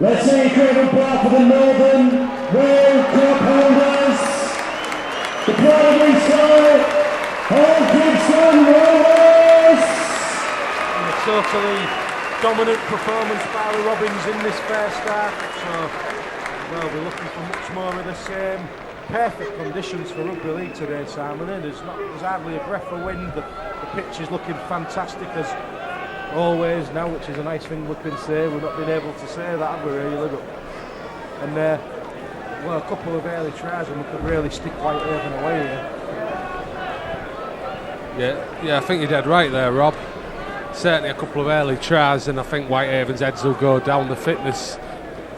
Let's see incredible part for the Northern World Cup holders. The primary side, Hall Gibson Rovers. A totally dominant performance by the Robins in this first half. So, well, we're looking for much more of the same. Perfect conditions for rugby league today, Simon. There's hardly a breath of wind. The pitch is looking fantastic as always now, which is a nice thing we can say. We've not been able to say that, have we, really? And well, a couple of early tries and we could really stick Whitehaven away here. Yeah, I think you're dead right there, Rob. Certainly a couple of early tries, and I think Whitehaven's heads will go down. The fitness,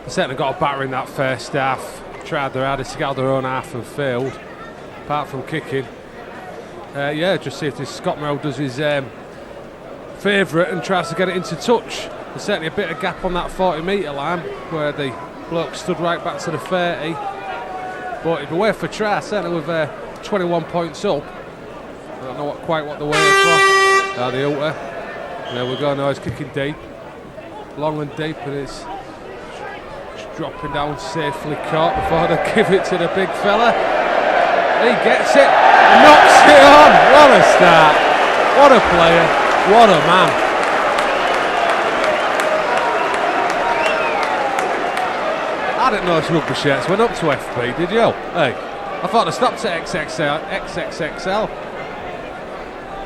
they certainly got a batter in that first half. Tried their hardest to get out their own half and failed, apart from kicking. Just see if this Scott Morrell does his favourite and tries to get it into touch. There's certainly a bit of gap on that 40-metre line where the bloke stood right back to the 30. But it'd be worth a try, certainly with 21 points up. I don't know quite what they're waiting for. The Ulter. There we go, now he's kicking deep. Long and deep, and it's dropping down safely, caught before they give it to the big fella. He gets it, knocks it on. What a start, what a player, what a man. I didn't know his rugby shirts went up to FB, did you? Hey, I thought they stopped at XXXL.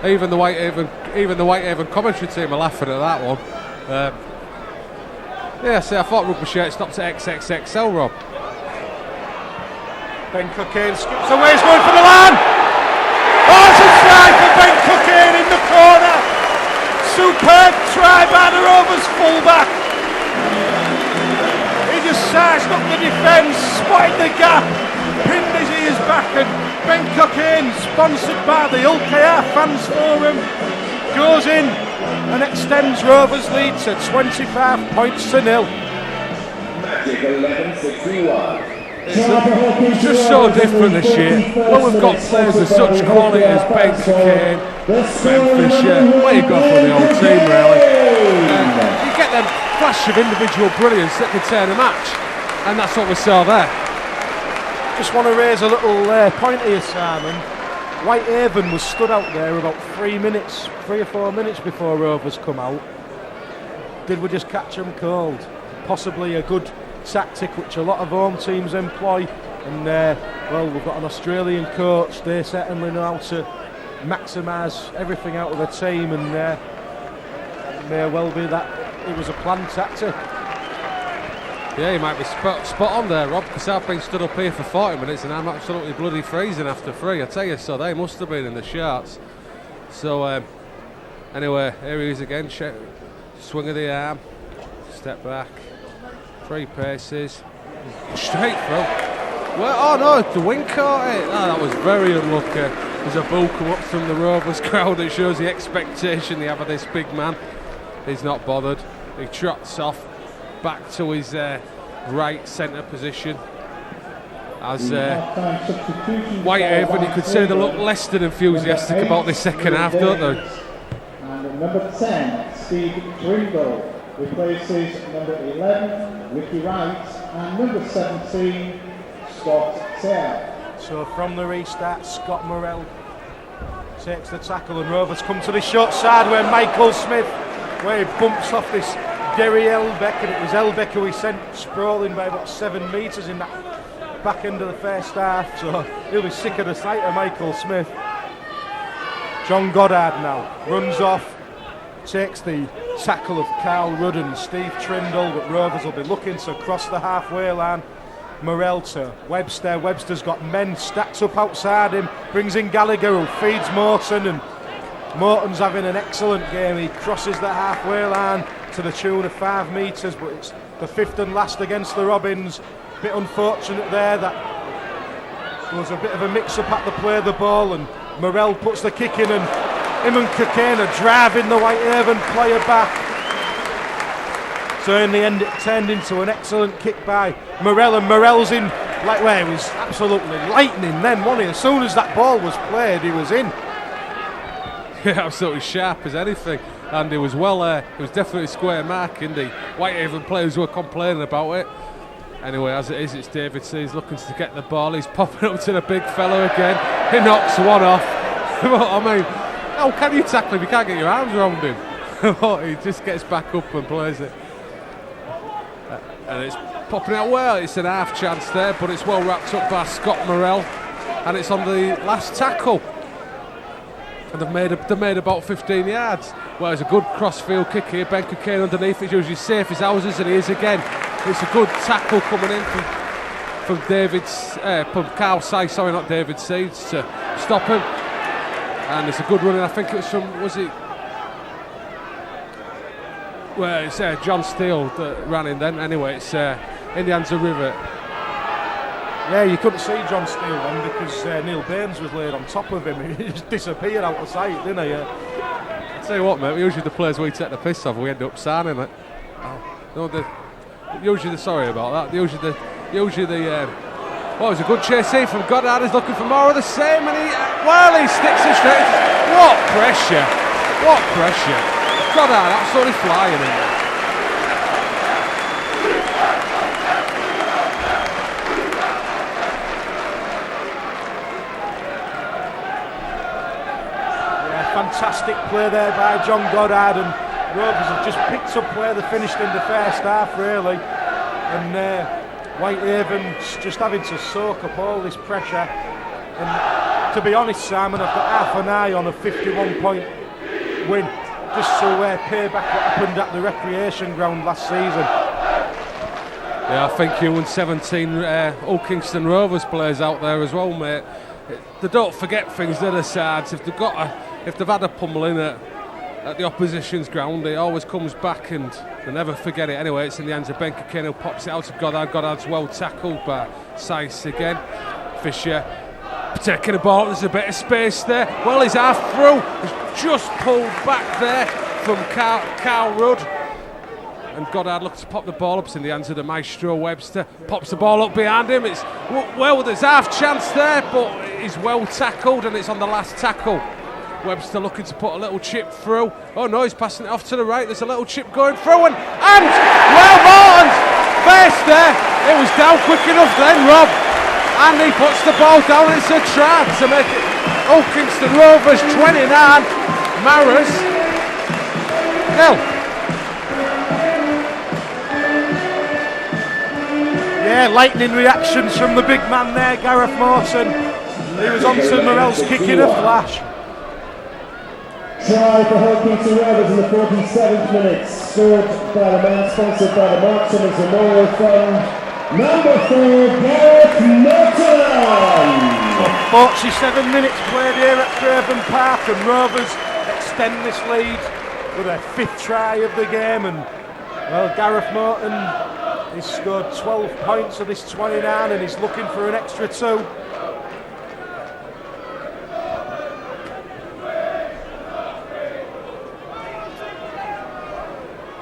Even the Whitehaven commentary team are laughing at that one. I thought rugby shirt stopped at XXXL, Rob. Ben Cockayne skips away, he's going for the line! Oh, it's a try for Ben Cockayne in the corner! Superb try by the Rovers fullback! He just sized up the defence, spotted the gap, pinned his ears back, and Ben Cockayne, sponsored by the UKR Fans Forum, goes in and extends Rovers' lead to 25 points to nil. It's just so different this year. Well, we've got players of such quality as Ben Cockayne, Ben Fisher. Way you go for the whole team, really. You get them flash of individual brilliance that can turn a match, and that's what we saw there. Just want to raise a little point here, Simon. Whitehaven was stood out there about 3 or 4 minutes before Rovers come out. Did we just catch them cold? Possibly a good tactic which a lot of home teams employ. And well, we've got an Australian coach. They certainly know how to maximise everything out of the team, and it may well be that it was a planned tactic. Yeah, you might be spot on there, Rob, because I've been stood up here for 40 minutes and I'm absolutely bloody freezing after 3, I tell you, so they must have been in the shorts. So, anyway, here he is again, swing of the arm, step back, 3 paces, straight through. Well, oh no, the wing caught it. Oh, that was very unlucky. There's a boo come up from the Rovers crowd that shows the expectation they have of this big man. He's not bothered, he trots off back to his right centre position. As Whitehaven, you could say they look less than enthusiastic about this second half, don't they? And number 10, Steve Trimble, replaces number 11, Ricky Wright, and number 17, Scott Taylor. So from the restart, Scott Morrell takes the tackle, and Rovers come to the short side where Michael Smith, where he bumps off this Derry Elbeck, and it was Elbeck who he sent sprawling by about 7 metres in that back end of the first half, so he'll be sick of the sight of Michael Smith. John Goddard now runs off, takes the tackle of Carl Rudd and Steve Trindle, but Rovers will be looking to cross the halfway line. Morrell to Webster. Webster's got men stacked up outside him, brings in Gallagher who feeds Morton, and Morton's having an excellent game. He crosses the halfway line to the tune of 5 metres, but it's the 5th and last against the Robins. Bit unfortunate there that there was a bit of a mix-up at the play of the ball, and Morrell puts the kick in, and him and Cockayne are driving the Whitehaven player back. So in the end it turned into an excellent kick by Morrell, and Morrell's in, like where he was absolutely lightning then, wasn't he? As soon as that ball was played, he was in. Yeah, absolutely sharp as anything. and he was he was definitely square marking the Whitehaven players were complaining about it. Anyway, as it is, it's David C. He's looking to get the ball. He's popping up to the big fellow again. He knocks one off. I mean, how can you tackle him? You can't get your arms around him. He just gets back up and plays it. And it's popping out well. It's an half chance there, but it's well wrapped up by Scott Morrell. And it's on the last tackle. And they've made about 15 yards. Well, it's a good cross-field kick here. Ben Cockayne underneath. It's usually safe as houses, and he is again. It's a good tackle coming in from from Carl Sy, sorry, not David Seeds, to stop him. And it's a good run, and I think it was well, it's John Steele that ran in then. Anyway, it's in the hands of Rivet. Yeah, you couldn't see John Steele then because Neil Baines was laid on top of him. He just disappeared out of sight, didn't he? I'll tell you what, mate, usually the players we take the piss off, we end up signing it. No, sorry about that. Usually the well, it was a good chase here from Goddard. He's looking for more of the same, and he sticks it straight. What pressure! What pressure! Goddard absolutely flying in there. Fantastic play there by John Goddard, and Rovers have just picked up where they finished in the first half, really. And Whitehaven's just having to soak up all this pressure. And to be honest, Simon, I've got half an eye on a 51-point win, just to pay back what happened at the recreation ground last season. Yeah, I think you and 17 Old Kingston Rovers players out there as well, mate. They don't forget things, they're the sides. If they've had a pummeling at the opposition's ground, it always comes back and they never forget it. Anyway, it's in the hands of Ben Cockayne, who pops it out to Goddard. Goddard's well tackled by Sykes again. Fisher taking the ball, there's a bit of space there. Well, he's half through. He's just pulled back there from Carl Rudd. And Goddard looks to pop the ball up. It's in the hands of the maestro Webster. Pops the ball up behind him. There's half chance there, but he's well tackled, and it's on the last tackle. Webster looking to put a little chip through. Oh no, he's passing it off to the right. There's a little chip going through, and Morton's face there. It was down quick enough then, Rob. And he puts the ball down, and it's a try to make it Old Kingston Rovers 29, Maras 0. Yeah, lightning reactions from the big man there, Gareth Morton. He was on to Morell's kick in a flash. Try for Hull Kingston Rovers in the 47th minute, scored by the man sponsored by the Mark Summers Memorial Fund, number 4, Gareth Morton. 47 minutes played here at Craven Park, and Rovers extend this lead with their 5th try of the game. And well, Gareth Morton, he's scored 12 points of this 29, and he's looking for an extra 2.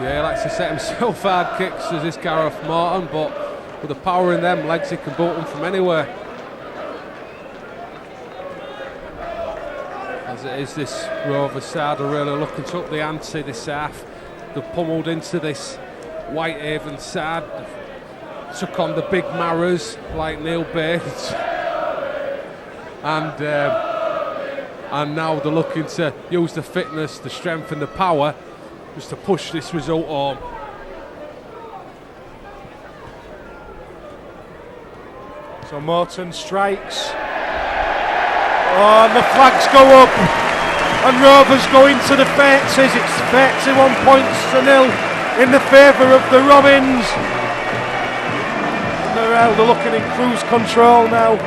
Yeah, he likes to set himself hard kicks as this Gareth Morton, but with the power in them legs, he can boot them from anywhere. As it is, this Rovers side are really looking to up the ante this half. They've pummeled into this Whitehaven side, took on the big Maras like Neil Baines, and now they're looking to use the fitness, the strength and the power just to push this result home. So Morton strikes. Oh, and the flags go up, and Rovers go into the 30s. It's 31 points to 0 in the favour of the Robins. And they're looking in cruise control now.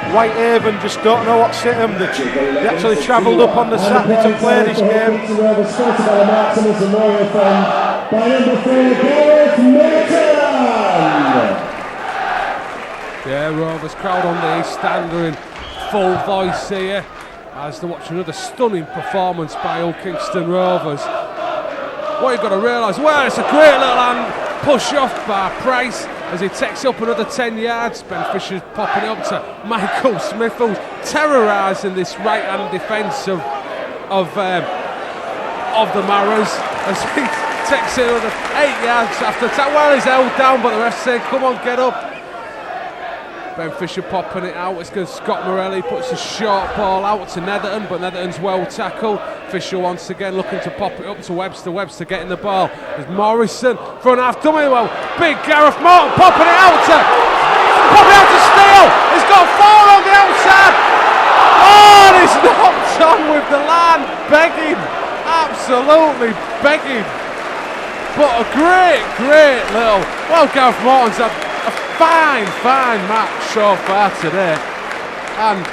Whitehaven just don't know what's hit them. They actually travelled up on the Saturday to play this game. Yeah, Rovers crowd on the East Stand are in full voice here as they watch another stunning performance by Old Kingston Rovers. What you've got to realise, well, it's a great little hand push off by Price as he takes up another 10 yards. Ben Fisher's popping it up to Michael Smith, who's terrorising this right-hand defence of of the Maras as he takes it with 8 yards after attack. Well, he's held down, but the ref saying, come on, get up. Ben Fisher popping it out. It's good. Scott Morelli puts a short ball out to Netherton, but Netherton's well tackled. Fisher once again looking to pop it up to Webster. Webster getting the ball. There's Morrison, front half dummy. Well, big Gareth Morton popping it out to Steele. He's got 4 on the outside. Oh, and he's knocked on with the line, begging, absolutely begging. But a great little. Well, Gareth Morton's had a fine match so far today, and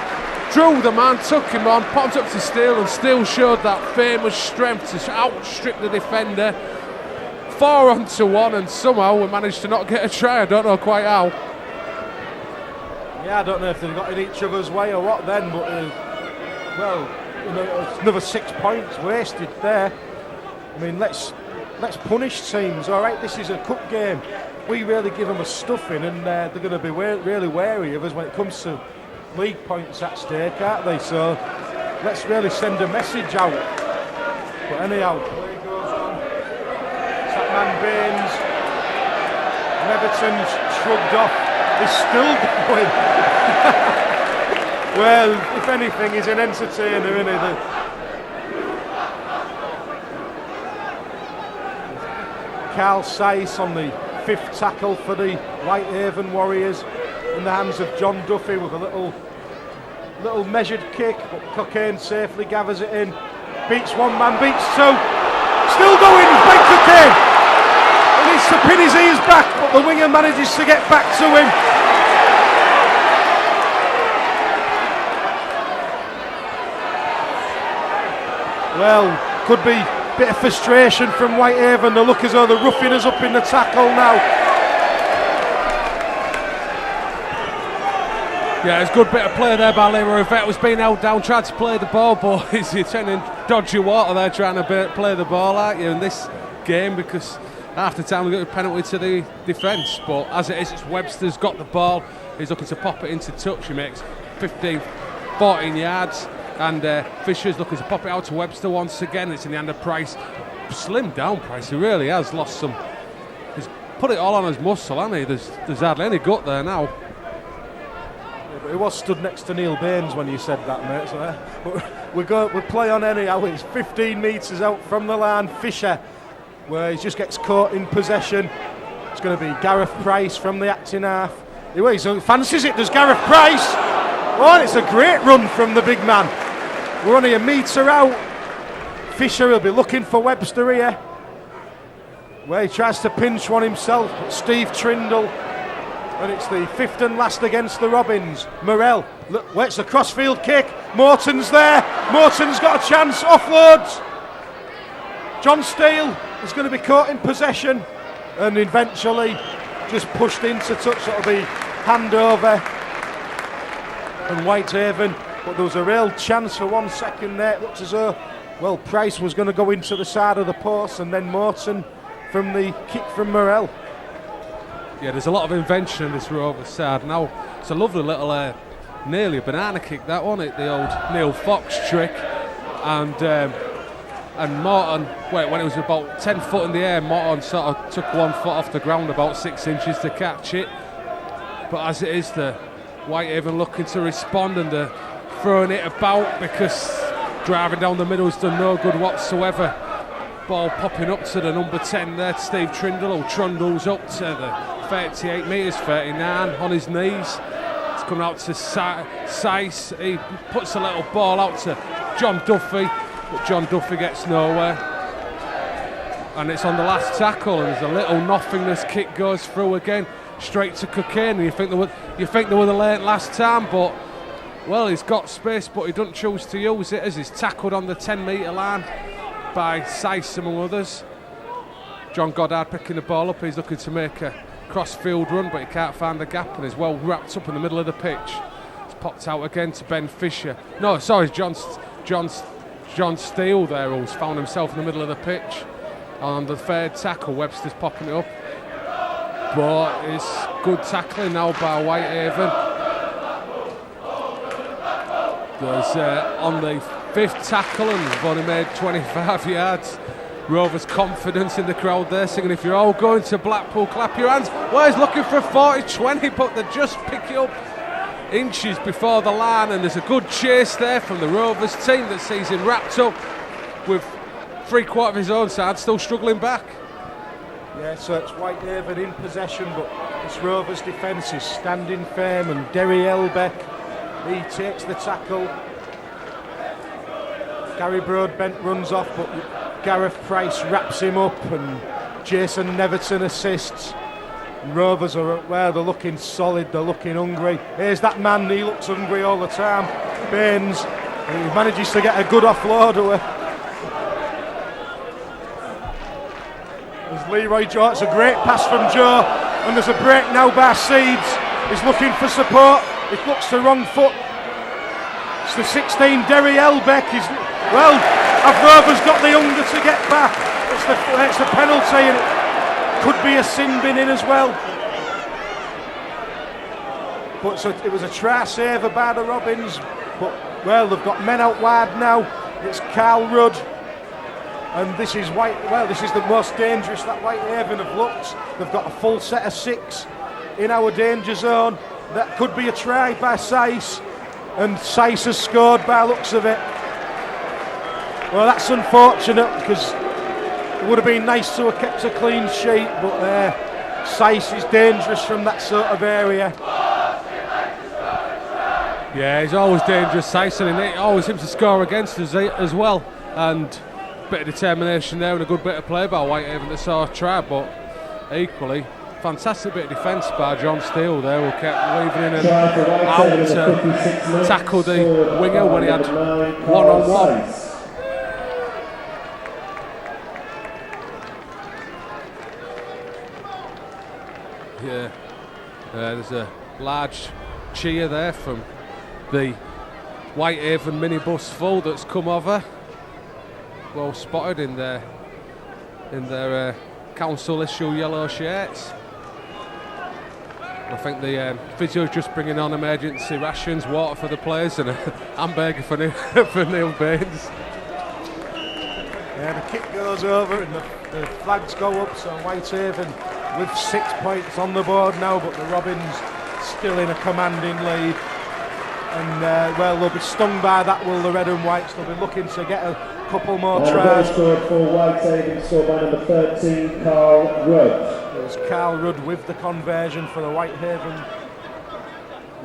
drew the man, took him on, popped up to Steele, and Steele showed that famous strength to outstrip the defender. 4-on-1, and somehow we managed to not get a try. I don't know quite how. Yeah, I don't know if they've got in each other's way or what then, but well, you know, it's another 6 points wasted there. I mean, let's punish teams. All right, this is a cup game. We really give them a stuffing, and they're going to be really wary of us when it comes to league points at stake, aren't they? So let's really send a message out. But anyhow, play goes on. That man Baines. Neverton's shrugged off. He's still going. Well, if anything, he's an entertainer, isn't he? Carl Seiss on the 5th tackle for the Whitehaven Warriors in the hands of John Duffy with a little measured kick, but Cockayne safely gathers it in. Beats one man, beats two. Still going, Ben Cockayne. He needs to pin his ears back, but the winger manages to get back to him. Well, could be a bit of frustration from Whitehaven. They look as though they're roughing us up in the tackle now. Yeah, it's a good bit of play there by Leroy Vet. Was being held down, tried to play the ball, but you're turning dodgy water there trying to play the ball, aren't you, in this game, because half the time we got a penalty to the defence. But as it is, it's Webster's got the ball. He's looking to pop it into touch. He makes 14 yards. And Fisher's looking to pop it out to Webster once again. It's in the hand of Price. Slimmed down Price. He really has lost some. He's put it all on his muscle, hasn't he? There's hardly any gut there now. Yeah, but he was stood next to Neil Baines when you said that, mate. So we'll play on anyhow. It's 15 metres out from the line. Fisher, where he just gets caught in possession. It's going to be Gareth Price from the acting half. He fancies it. There's Gareth Price. Oh, and it's a great run from the big man. We're only a metre out. Fisher will be looking for Webster here, where he tries to pinch one himself, but Steve Trindle, and it's the 5th and last against the Robins. Morell, look, it's a crossfield kick. Morton's there. Morton's got a chance. Offloads. John Steele is going to be caught in possession, and eventually just pushed into touch. That'll be handover from Whitehaven. But there was a real chance for 1 second there. It looked as though, well, Price was going to go into the side of the post, and then Morton from the kick from Morell. Yeah, there's a lot of invention in this Rovers side. Now, it's a lovely little, nearly a banana kick, that one, the old Neil Fox trick. And Morton, when it was about 10 foot in the air, Morton sort of took 1 foot off the ground, about 6 inches to catch it. But as it is, the Whitehaven looking to respond, and they're throwing it about because driving down the middle has done no good whatsoever. Ball popping up to the number 10 there, Steve Trindle, who trundles up to the 38 metres, 39 on his knees. It's coming out to Seiss. He puts a little ball out to John Duffy, but John Duffy gets nowhere. And it's on the last tackle, and there's a little nothingness kick goes through again, straight to Cockayne. And you think they were the late last time, but well, he's got space, but he doesn't choose to use it as he's tackled on the 10 metre line by Seiss among others. John Goddard picking the ball up. He's looking to make a cross-field run, but he can't find the gap, and he's well wrapped up in the middle of the pitch. It's popped out again to Ben Fisher. No, sorry, John Steele there, who's found himself in the middle of the pitch. On the 3rd tackle, Webster's popping it up. But it's good tackling now by Whitehaven. There's on the fifth tackle and we've only made 25 yards. Rovers' confidence in the crowd there, singing, if you're all going to Blackpool, clap your hands. Well, he's looking for a 40-20, but they just pick it up inches before the line, and there's a good chase there from the Rovers team that sees him wrapped up with 3/4 of his own side still struggling back. Yeah, so it's Whitehaven in possession, but this Rovers defence is standing firm, and Derry Elbeck, he takes the tackle. Gary Broadbent runs off, but Gareth Price wraps him up, and Jason Neverton assists. And Rovers are, well, they're looking solid, they're looking hungry. Here's that man, he looks hungry all the time, Baines, and he manages to get a good offload away. There's Leroy Joe, it's a great pass from Joe, and there's a break now by Seeds. He's looking for support, he looks the wrong foot. It's the 16, Derry Elbeck. Well, have Rovers got the hunger to get back? It's the penalty, and it could be a sin bin in as well. But so it was a try saver by the Robins. But, well, they've got men out wide now. It's Carl Rudd. And this is this is the most dangerous that Whitehaven have looked. They've got a full set of 6 in our danger zone. That could be a try by Seiss. And Seiss has scored by looks of it. Well, that's unfortunate, because it would have been nice to have kept a clean sheet, but Seiss is dangerous from that sort of area. Yeah, he's always dangerous, Seiss, and he always seems to score against us as well. And a bit of determination there and a good bit of play by Whitehaven that saw a try, but equally fantastic bit of defence by John Steele there, who kept weaving in and out to tackle the winger when he had one-on-one. Yeah, there's a large cheer there from the Whitehaven minibus full that's come over. Well spotted in their council issue yellow shirts. I think the physio's just bringing on emergency rations, water for the players, and a hamburger for Neil Baines. Yeah, the kick goes over and the flags go up, so Whitehaven with 6 points on the board now, but the Robins still in a commanding lead. And well, they'll be stung by that, will the red and whites. They'll be looking to get a couple more tries. Scored for Whitehaven, scored by number 13, Carl Rudd. There's Carl Rudd with the conversion for the Whitehaven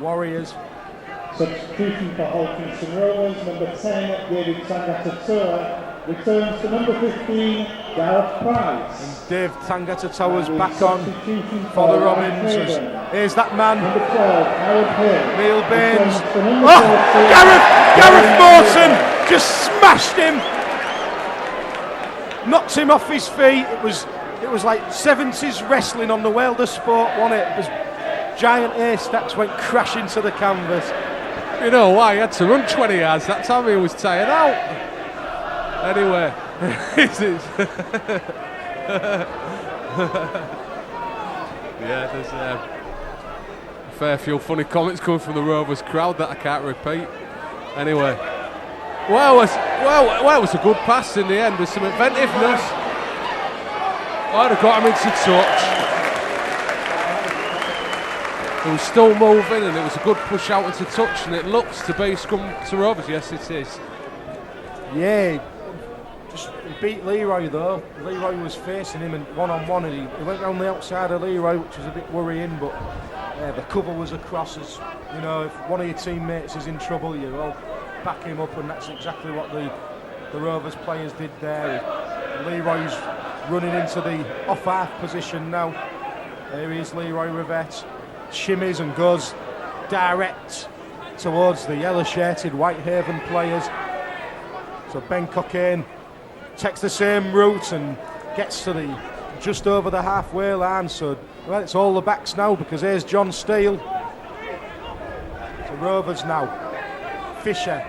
Warriors. Substitution for Hulkinson Rovers, number 10, David Tangata-Tua, returns to number 15, Gareth Price. And Dave Tangata-Tua's back on for the Robins. Here's that man, number 12, Howard Hill. Neil Baines. Gareth Morton just smashed him, knocked him off his feet. It was like 70s wrestling on the World of Sport, wasn't it? It was giant haystacks went crashing to the canvas. You know why? He had to run 20 yards that time, he was tired out. Anyway, yeah, there's a fair few funny comments coming from the Rovers crowd that I can't repeat. Anyway, well, it was a good pass in the end with some inventiveness. Oh, they got him into touch. He was still moving, and it was a good push out into touch, and it looks to be scrum to Rovers. Yes, it is. Yeah, just beat Leroy though. Leroy was facing him and one-on-one, and he went round the outside of Leroy, which was a bit worrying, but the cover was across us. You know, if one of your teammates is in trouble, you all back him up, and that's exactly what the Rovers players did there. Leroy's running into the off-half position now. There he is, Leroy Rivette. Shimmies and goes direct towards the yellow-shirted Whitehaven players. So Ben Cockayne takes the same route and gets to just over the halfway line. So well, it's all the backs now, because here's John Steele. So Rovers now. Fisher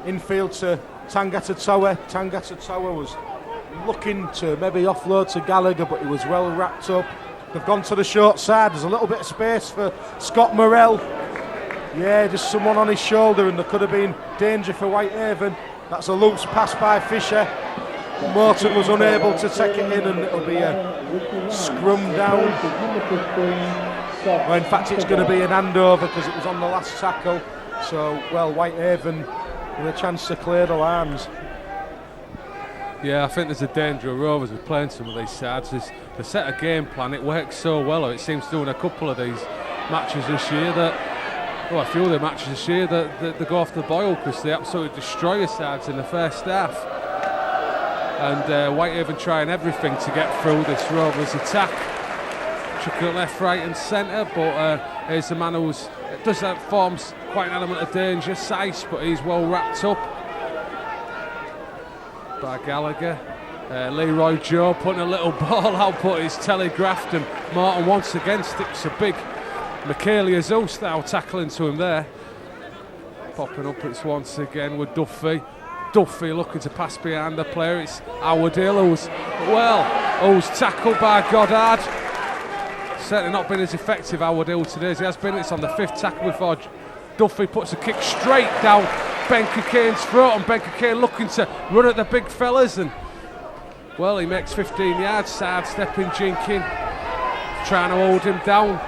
infield to Tangata-Tua. Tangata-Tua was looking to maybe offload to Gallagher, but he was well wrapped up. They've gone to the short side. There's a little bit of space for Scott Morrell. Yeah, just someone on his shoulder, and there could have been danger for Whitehaven. That's a loose pass by Fisher. Morton was unable to take it in, and it'll be a scrum down. Well, in fact, it's going to be an handover because it was on the last tackle. So, well, Whitehaven with a chance to clear the lines. Yeah, I think there's a danger of Rovers with playing some of these sides. They set a game plan, it works so well, or it seems to do in a couple of these matches this year, that, well, a few of the matches this year, that they go off the boil because they absolutely destroy your sides in the first half. And Whitehaven trying everything to get through this Rovers attack. Chucking it left, right and centre, but here's the man who does that, forms quite an element of danger, Sice, but he's well wrapped up by Gallagher. Leroy Joe putting a little ball out, but it's telegraphed, and Martin once again sticks a big Michaelia Zoo style tackle into him there. Popping up, it's once again with Duffy. Duffy looking to pass behind the player. It's Howard-Hill who's tackled by Goddard. Certainly not been as effective, Howard-Hill, today as he has been. It's on the 5th tackle before Duffy puts a kick straight down Ben Cocane's throat, and Ben Cocaine looking to run at the big fellas, and well, he makes 15 yards, sidestepping, jinking, trying to hold him down.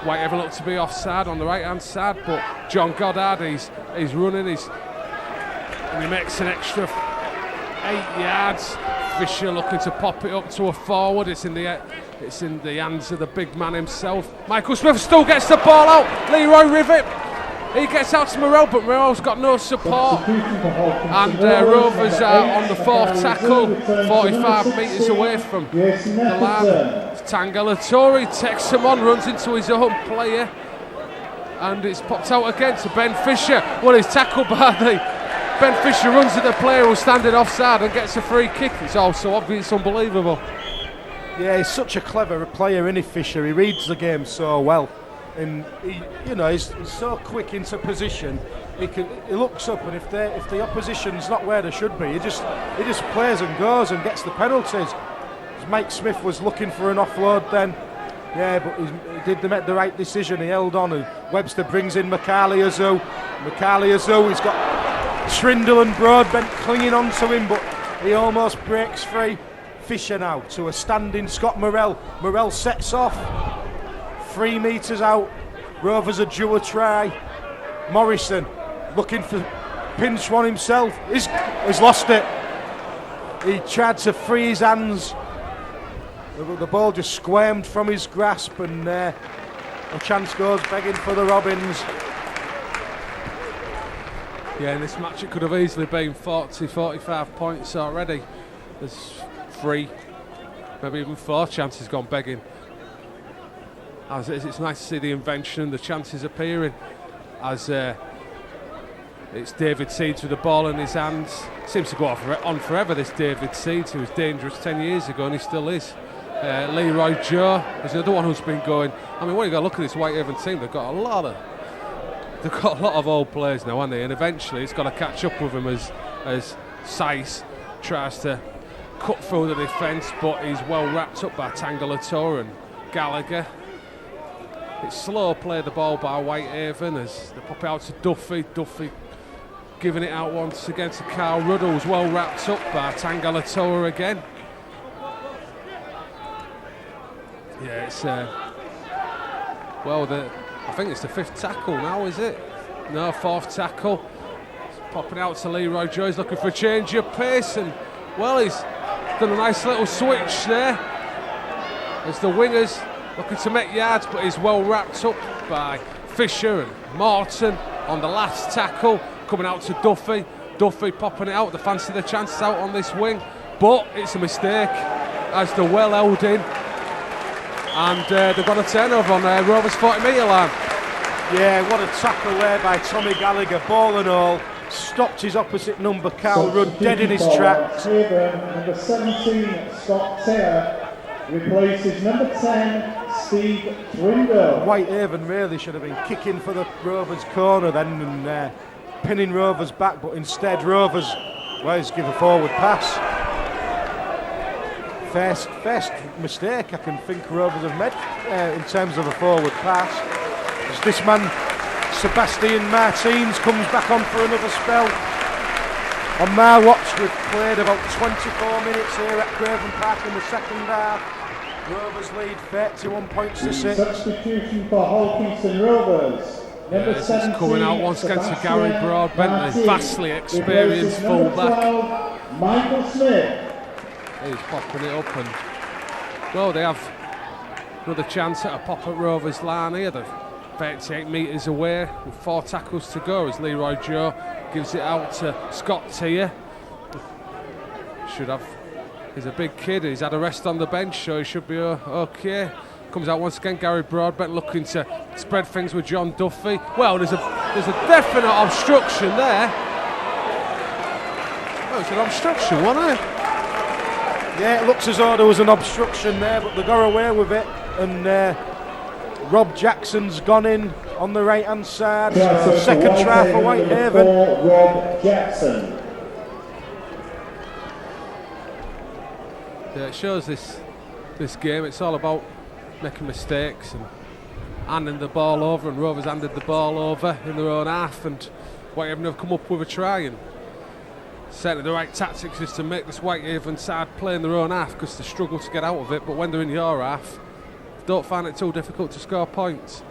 Whitehaven looked to be offside on the right hand side, but John Goddard, he's running, and he makes an extra 8 yards. Fisher looking to pop it up to a forward. It's in the hands of the big man himself. Michael Smith still gets the ball out. Leroy Rivet. He gets out to Morrell, but Morrell's got no support. And Rovers are on the 4th tackle, 45 metres away from the line. Tangalatori takes him on, runs into his own player, and it's popped out again to Ben Fisher. Well, he's tackled by Ben Fisher, runs at the player who's standing offside and gets a free kick. It's all so obvious, it's unbelievable. Yeah, he's such a clever player, isn't he, Fisher? He reads the game so well. And he's so quick into position. He looks up, and if the opposition's not where they should be, he just plays and goes and gets the penalties. Mike Smith was looking for an offload then, yeah, but he did make the right decision. He held on, and Webster brings in Michaelia Zoo. He's got Trindle and Broadbent clinging on to him, but he almost breaks free. Fisher now to a standing Scott Morrell. Morrell sets off. 3 metres out, Rovers are due a try. Morrison looking for pinch one himself. He's lost it. He tried to free his hands. The ball just squirmed from his grasp, and a chance goes begging for the Robins. Yeah, in this match it could have easily been 40-45 points already. There's 3, maybe even 4 chances gone begging. As it's nice to see the invention, the chances appearing as it's David Seeds with the ball in his hands. Seems to go on forever, this David Seeds, who was dangerous 10 years ago, and he still is. Leroy Joe is another one who's been going. I mean, when you got to look at this Whitehaven team, they've got a lot of old players now, haven't they? And eventually it's got to catch up with him as Sice tries to cut through the defence, but he's well wrapped up by Tangalator and Gallagher. It's slow play the ball by Whitehaven as they pop it out to Duffy. Duffy giving it out once again to Carl Ruddle, who's well wrapped up by Tangalator again. Yeah, it's I think it's the 5th tackle now, is it? No, 4th tackle. It's popping out to Leroy Joe. He's looking for a change of pace, and well, he's done a nice little switch there as the wingers looking to make yards, but he's well wrapped up by Fisher and Morton on the last tackle. Coming out to Duffy. Duffy popping it out. They fancy the chances out on this wing, but it's a mistake as they're well held in. And they've got a turnover on Rovers' 40-metre line. Yeah, what a tackle there by Tommy Gallagher, ball and all. Stopped his opposite number, Carl Rudd, dead in his tracks. Number 17, Scott Taylor, replaces number 10, Steve Trindle. Whitehaven really should have been kicking for the Rovers corner then and pinning Rovers back, but instead Rovers, he's give a forward pass. First mistake I can think Rovers have made in terms of a forward pass. As this man, Sebastian Martins, comes back on for another spell. On my watch, we've played about 24 minutes here at Craven Park in the second half. Rovers lead 31 points to 6. Substitution for Holkinson Rovers. Number 17, coming out once again to Gary Broadbent, the vastly experienced fullback. Michael Smith. He's popping it up, and well, they have another chance at a pop at Rovers line here. They're 38 metres away with 4 tackles to go as Leroy Joe gives it out to Scott Tier. He's a big kid, he's had a rest on the bench, so he should be okay. Comes out once again, Gary Broadbent looking to spread things with John Duffy. Well, there's a definite obstruction there. Oh, it's an obstruction, wasn't it? Yeah, it looks as though there was an obstruction there, but they got away with it. And Rob Jackson's gone in on the right-hand side. So second try for Whitehaven. Rob Jackson. Yeah, it shows this game. It's all about making mistakes and handing the ball over, and Rovers handed the ball over in their own half, and Whitehaven have come up with a try. And certainly the right tactics is to make this Whitehaven side play in their own half, because they struggle to get out of it, but when they're in your half, don't find it too difficult to score points.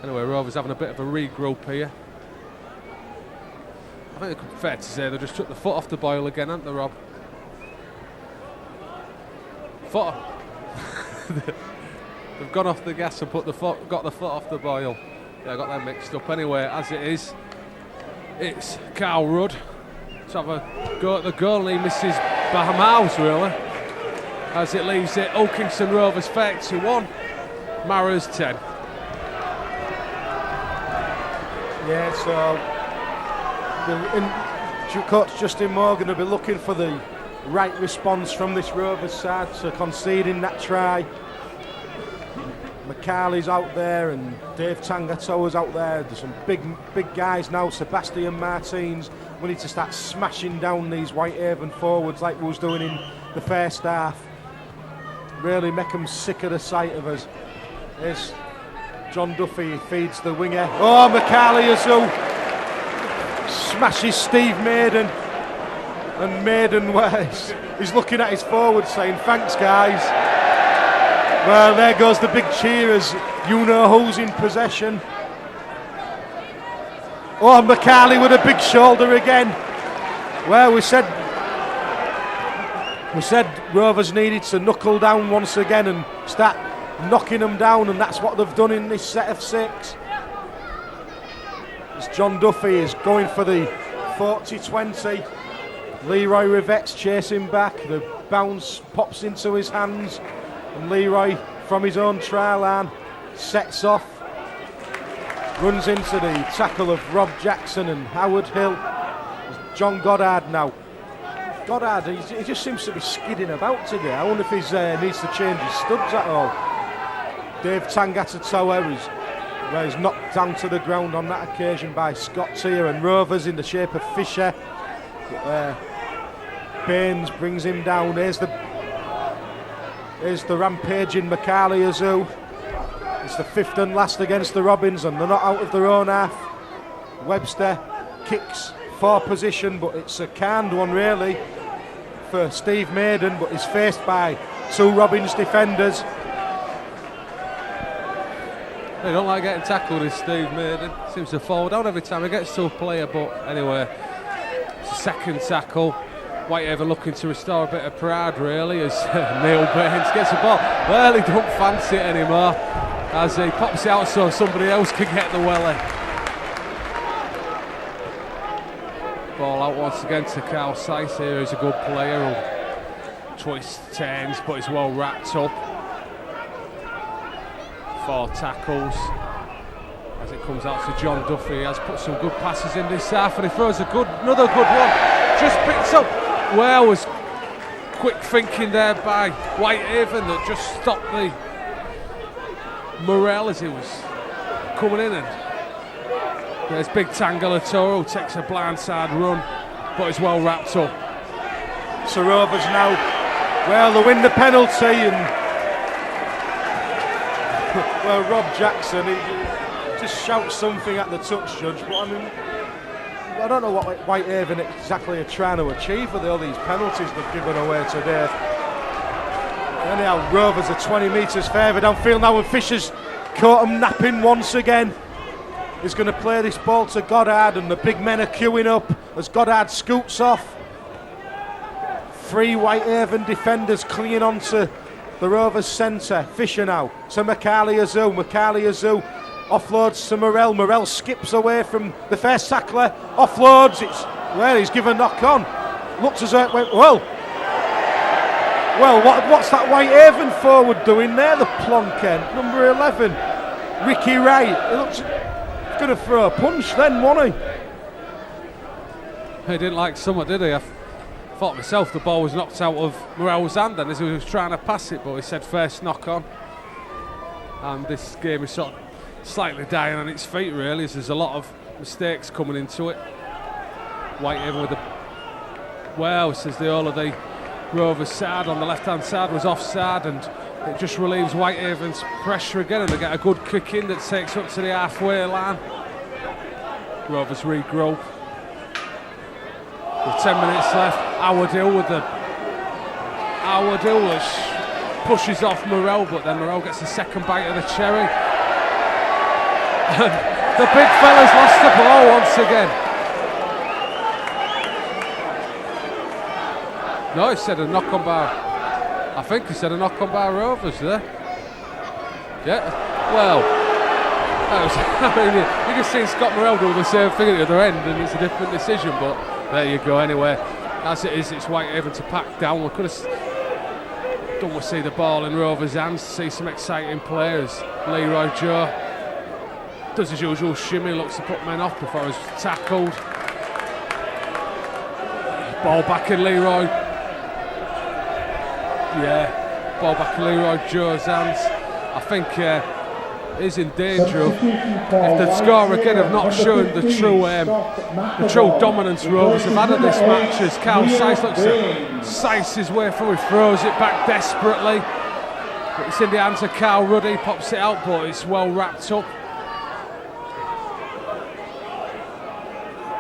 Anyway, Rovers having a bit of a regroup here. I think it's fair to say they just took the foot off the boil again, haven't they, Rob? They've gone off the gas and got the foot off the boil. Yeah, I got them mixed up. Anyway, as it is, it's Carl Rudd to have a go at the goal, and he misses Bahamals really, as it leaves it Wilkinson Rovers 31, Maras 10. Yeah, so Coach Justin Morgan will be looking for the right response from this Rovers side to conceding that try. McCarley's out there and Dave Tangatoa's out there. There's some big guys now. Sebastian Martins. We need to start smashing down these Whitehaven forwards like we was doing in the first half. Really make them sick of the sight of us. There's John Duffy, he feeds the winger. Oh, McCarley smashes Steve Maiden. And Maiden, he's looking at his forward saying, thanks guys. Well, there goes the big cheer as you know who's in possession. Oh, McCarley with a big shoulder again. Well, we said Rovers needed to knuckle down once again and start knocking them down, and that's what they've done in this set of 6. As John Duffy is going for the 40-20. Leroy Rivette's chasing back. The bounce pops into his hands, and Leroy from his own try line sets off, runs into the tackle of Rob Jackson and Howard Hill. There's John Goddard now. Goddard, he just seems to be skidding about today. I wonder if he needs to change his studs at all. Dave Tangatoa he's knocked down to the ground on that occasion by Scott Tier, and Rovers in the shape of Fisher. Baines brings him down. Here's the rampaging McCarley Azu. It's the 5th and last against the Robins, and they're not out of their own half. Webster kicks for position, but it's a canned one really for Steve Maiden, but he's faced by 2 Robins defenders. They don't like getting tackled, is Steve Maiden. Seems to fall down every time he gets to a player, but anyway, it's a second tackle. Whitehaven looking to restore a bit of pride really as Neil Baines gets the ball. Well, he don't fancy it anymore as he pops it out so somebody else can get the welly. Ball out once again to Carl Seiss here, who's a good player who twists, turns, but he's well wrapped up. 4 tackles as it comes out to John Duffy. He has put some good passes in this half, and he throws another good one. Just picks up. Well, was quick thinking there by Whitehaven that just stopped the Morel as he was coming in, and there's big Tangatoa who takes a blindside run, but he's well wrapped up. So Rovers now, well, they win the penalty, and Rob Jackson, he just shouts something at the touch judge, but I mean, I don't know what Whitehaven exactly are trying to achieve with all these penalties they've given away today. Anyhow, Rovers are 20 metres further downfield now, and Fisher's caught him napping once again. He's going to play this ball to Goddard, and the big men are queuing up as Goddard scoots off. 3 Whitehaven defenders clinging onto the Rovers centre. Fisher now to Macaulay Azu. Macaulay Azu offloads to Morel. Morel skips away from the first tackler. Offloads. He's given a knock on. Looks as though it went well. Well, what's that Whitehaven forward doing there? The plonker, number 11, Ricky Wright. He looks going to throw a punch then, wasn't he? He didn't like Summit, did he? I thought myself the ball was knocked out of Morel's hand then as he was trying to pass it, but he said first knock on. And this game is sort of slightly dying on its feet, really, as there's a lot of mistakes coming into it. Whitehaven with the... Well, says the all of the Rovers side on the left-hand side was offside, and it just relieves Whitehaven's pressure again, and they get a good kick in that takes up to the halfway line. Rovers regroup. With 10 minutes left, Awadill pushes off Morel, but then Morel gets the second bite of the cherry. And the big fella's lost the ball once again. No, he said a knock on by... I think he said a knock on by Rovers there. Yeah, well... I mean, you can see Scott Morel do the same thing at the other end, and it's a different decision, but there you go. Anyway, as it is, it's Whitehaven to pack down. We could have done we see the ball in Rovers' hands to see some exciting players. Leroy Joe does his usual shimmy, looks to put men off before he's tackled. Ball back in Leroy. Yeah, ball back in Leroy Joe's hands. I think is in danger of, if the score again have not shown the true dominance Rovers have had in this match, as Carl Seiss looks to size his way through, he throws it back desperately, but it's in the hands of Carl Ruddy, pops it out, but it's well wrapped up.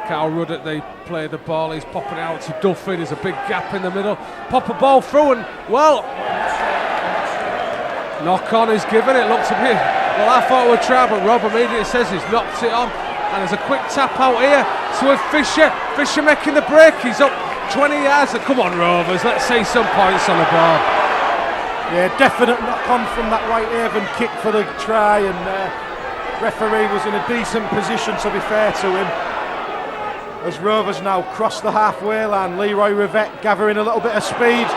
Carl Ruddy, they play the ball, he's popping it out to Duffy, there's a big gap in the middle, pop a ball through, and well, knock on is given, it looks a bit... Well, I thought it would try, but Rob immediately says he's knocked it on. And there's a quick tap out here. So with Fisher making the break. He's up 20 yards. Come on, Rovers, let's see some points on the board. Yeah, definite knock on from that Whitehaven kick for the try. And referee was in a decent position, to be fair to him. As Rovers now cross the halfway line. Leroy Rivette gathering a little bit of speed.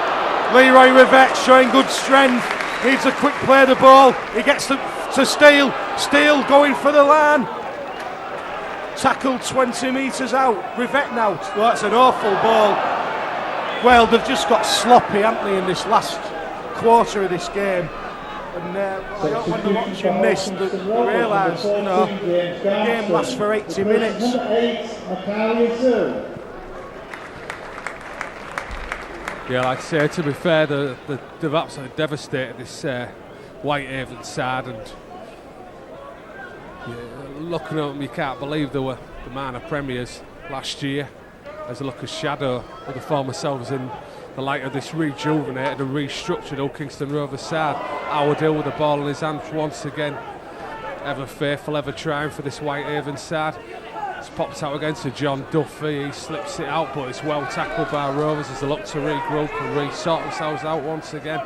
Leroy Rivette showing good strength. Needs a quick play of the ball. He gets to Steele. Steele going for the line. Tackled 20 metres out. Rivette now. Oh, that's an awful ball. Well, they've just got sloppy, haven't they, in this last quarter of this game. And when they're watching this, they realise, the game lasts for 80 minutes. Yeah, like I say, to be fair, they've absolutely devastated this Whitehaven side, and looking at them, you can't believe they were the minor premiers last year. As they look a shadow of the former selves in the light of this rejuvenated and restructured Old Kingston Rovers side. Awadill with the ball in his hands once again, ever faithful, ever trying for this Whitehaven side. It's popped out against to John Duffy, he slips it out, but it's well tackled by Rovers as they look to regroup and re-sort themselves out once again.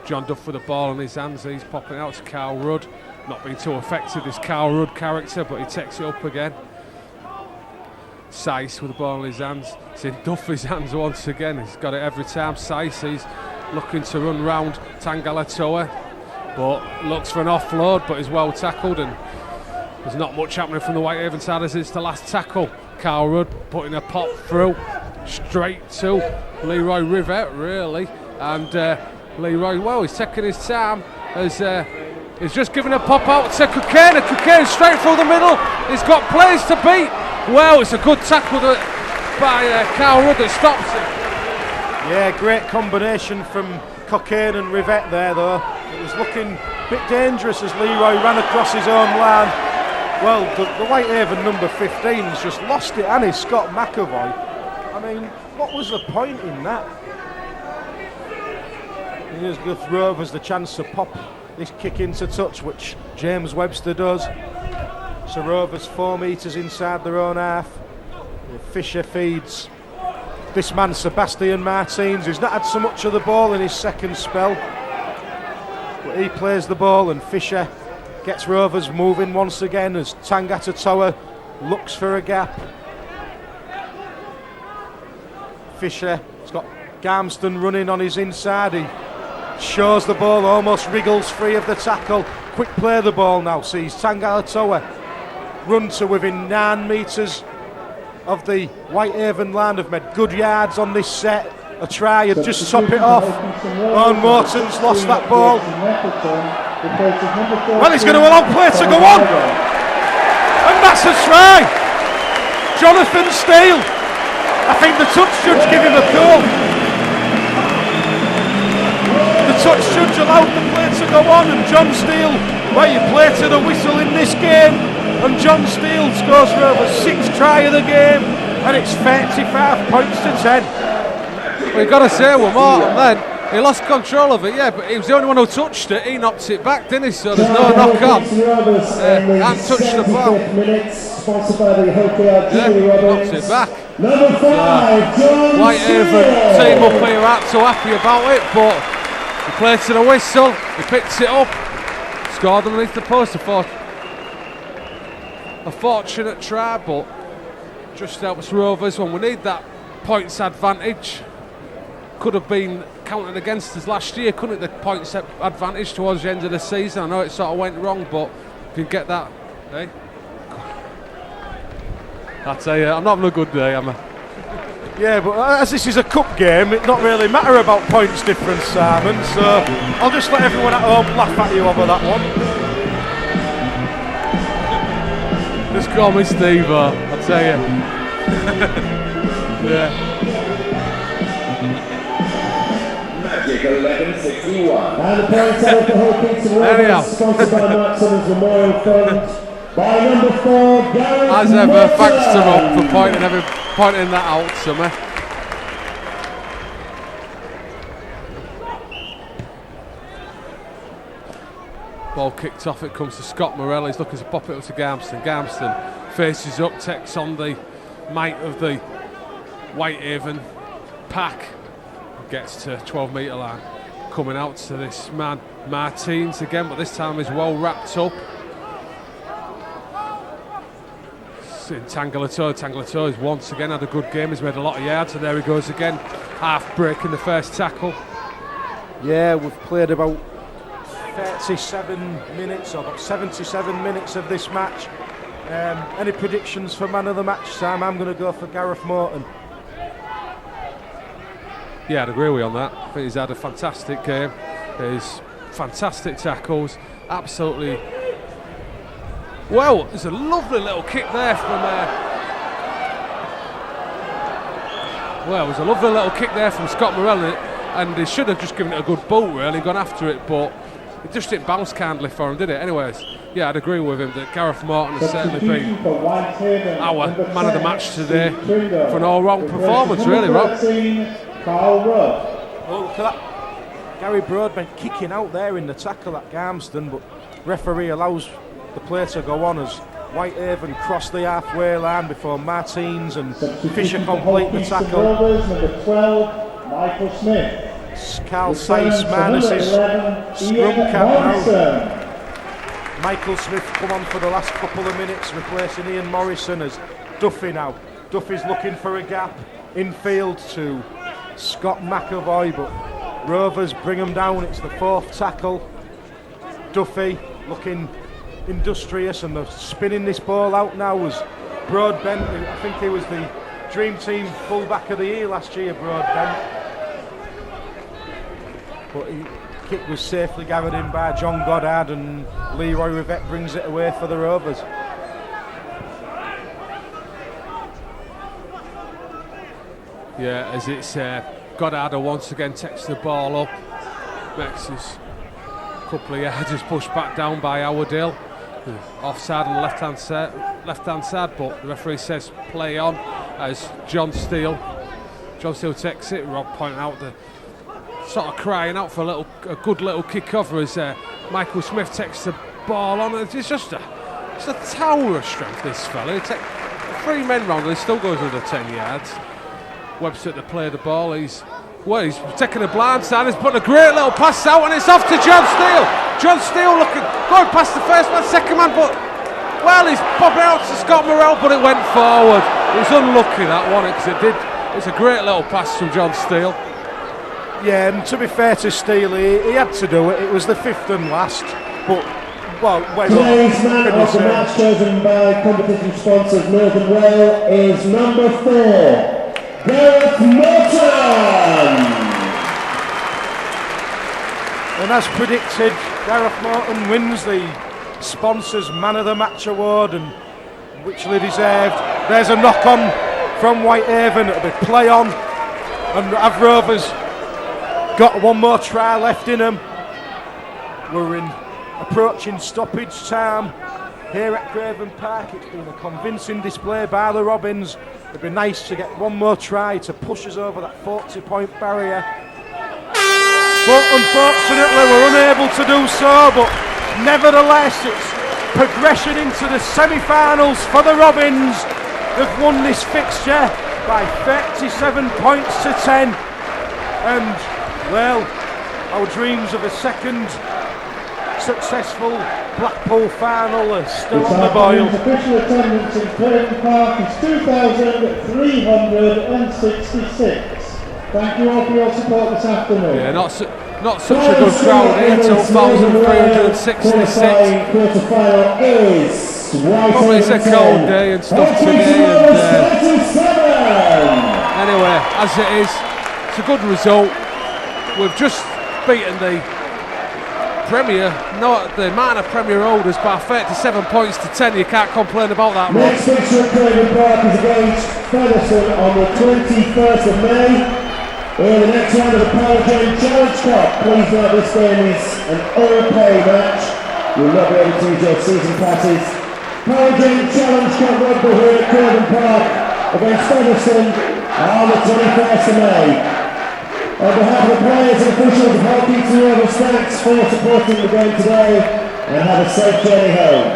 John Duff with the ball in his hands, he's popping out to Carl Rudd. Not being too effective, this Carl Rudd character, but he takes it up again. Seiss with the ball in his hands. It's in Duffy's hands once again. He's got it every time. Seiss, he's looking to run round Tangalatoa, but looks for an offload, but he's well tackled, and there's not much happening from the Whitehaven side as it's the last tackle. Carl Rudd putting a pop through straight to Leroy Rivette, really, and Leroy, well, he's taking his time as he's just given a pop out to Cocaine, and Cocaine straight through the middle. He's got players to beat. Well, it's a good tackle by Carl Rudd that stops it. Yeah, great combination from Cocaine and Rivette there, though. It was looking a bit dangerous as Leroy ran across his own line. Well, the Whitehaven number 15's just lost it, and Scott McAvoy. I mean, what was the point in that? Here's gives Rovers the chance to pop this kick into touch, which James Webster does. So Rovers 4 metres inside their own half. Fisher feeds this man Sebastian Martins, who's not had so much of the ball in his second spell. But he plays the ball, and Fisher gets Rovers moving once again as Tangata Toa looks for a gap. Fisher has got Garmston running on his inside. He shows the ball, almost wriggles free of the tackle. Quick play of the ball now, sees Tangata Toa run to within 9 metres of the Whitehaven line. Have made good yards on this set. A try and just top it off. Owen Morton's lost that ball. Well, he's going to allow play to go on. And that's a try. Jonathan Steele. I think the touch judge gave him a call. The touch judge allowed the play to go on, and John Steele, well, you play to the whistle in this game, and John Steele scores Rovers' 6th try of the game, and it's 35 points to 10. Well, you've got to say, well, Martin then, he lost control of it, yeah, but he was the only one who touched it. He knocked it back, didn't he? So there's no knock on. Can't touch the ball. Yeah, knocked it back. Number 5, John Whitehaven team up here aren't so happy about it, but he played to the whistle, he picked it up, scored underneath the post. A fortunate try, but just helps Rovers when we need that points advantage. Could have been counted against us last year, couldn't it? The points advantage towards the end of the season. I know it sort of went wrong, but if you get that, eh? I tell you, I'm not having a good day, am I? Yeah, but as this is a cup game, it not really matter about points difference, Simon. So I'll just let everyone at home laugh at you over that one. Just call me Steve, I tell you. Yeah. Magic 1161. And the parents out for Hull Kingston Rovers, sponsored by Mark Summers Memorial Fund. By number 4, Gareth As ever, Morton. thanks to Rob for pointing that out to me. Ball kicked off, it comes to Scott Morell. He's looking to pop it up to Garmston. Garmston faces up, takes on the might of the Whitehaven pack. Gets to 12-metre line. Coming out to this man, Martins again, but this time he's well wrapped up. Tangata has once again had a good game. He's made a lot of yards, and there he goes again. Half breaking the first tackle. Yeah, we've played about 37 minutes, or about 77 minutes of this match. Any predictions for man of the match, Sam? I'm going to go for Gareth Morton. Yeah, I'd agree with you on that. I think he's had a fantastic game. He's fantastic tackles, absolutely. Well, there's a lovely little kick there from. Scott Morell, and he should have just given it a good boot, really, gone after it, but it just didn't bounce kindly for him, did it? Anyways, yeah, I'd agree with him that Gareth Morton has certainly been our man of the match today for an all-round performance, really, Rob. Oh, look at that. Gary Broadbent kicking out there in the tackle at Garmston, but referee allows the play to go on as Whitehaven cross the halfway line before Martins and Fisher complete the tackle. Number 12, Michael Smith. Carl Seiss minus his scrum cap now. Michael Smith come on for the last couple of minutes, replacing Ian Morrison as Duffy now. Duffy's looking for a gap infield to Scott McAvoy, but Rovers bring him down. It's the 4th tackle. Duffy looking industrious, and they're spinning this ball out now as Broadbent. I think he was the Dream Team fullback of the year last year, Broadbent. But the kick was safely gathered in by John Goddard, and Leroy Rivette brings it away for the Rovers. Yeah, as it's Goddard once again takes the ball up, makes his couple of yards pushed back down by Howardale. Offside on the left-hand side, but the referee says play on as John Steele takes it. Rob pointing out the sort of crying out for a good little kick-over as Michael Smith takes the ball on. It's just a tower of strength, this fella. He takes 3 men round and he still goes under 10 yards. Webster to play the ball. He's taking a blind side. He's putting a great little pass out and it's off to John Steele. John Steele going past the first man, second man, but he's popping out to Scott Morrell, but it went forward. It was unlucky, that one, because it's a great little pass from John Steele. Yeah, and to be fair to Steele, he had to do it. It was the 5th and last, but today's man of the match, chosen by competition sponsors Northern Rail, is number 4, Gareth Morton. And as predicted, Gareth Morton wins the sponsors Man of the Match award, and richly deserved. There's a knock on from Whitehaven. It'll be play on, and have Rovers got one more try left in them. We're approaching stoppage time here at Craven Park. It's been a convincing display by the Robins. It'd be nice to get one more try to push us over that 40-point barrier, but unfortunately we're unable to do so. But nevertheless, it's progression into the semi-finals for the Robins. They've won this fixture by 37 points to 10, and our dreams of a second successful Blackpool final are still on the boil. Official attendance in Craven Park is 2,366. Thank you all for your support this afternoon. Yeah, not such a good crowd here, 2,366. Quarter-final is Probably it's a cold day and stuff today. Anyway, as it is, it's a good result. We've just beaten the Premier, not the minor Premier holders, by 37 points to 10. You can't complain about that much. Next fixture at Craven Park is against Featherstone on the 21st of May. In the next round of the Power Game Challenge Cup. Please note this game is an all-pay match. You will not be able to use your season passes. Power Game Challenge Cup rugby here at Craven Park against Featherstone on the 21st of May. On behalf of the players and officials of Hull Keats Rovers, thanks for supporting the game today and have a safe journey home.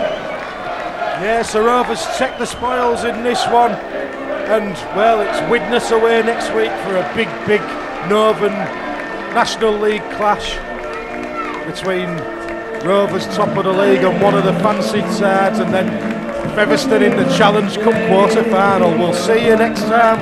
Yes, the Rovers check the spoils in this one, and it's Widnes away next week for a big Northern National League clash between Rovers top of the league and one of the fancied sides, and then Featherstone in the Challenge Cup quarter final. We'll see you next time.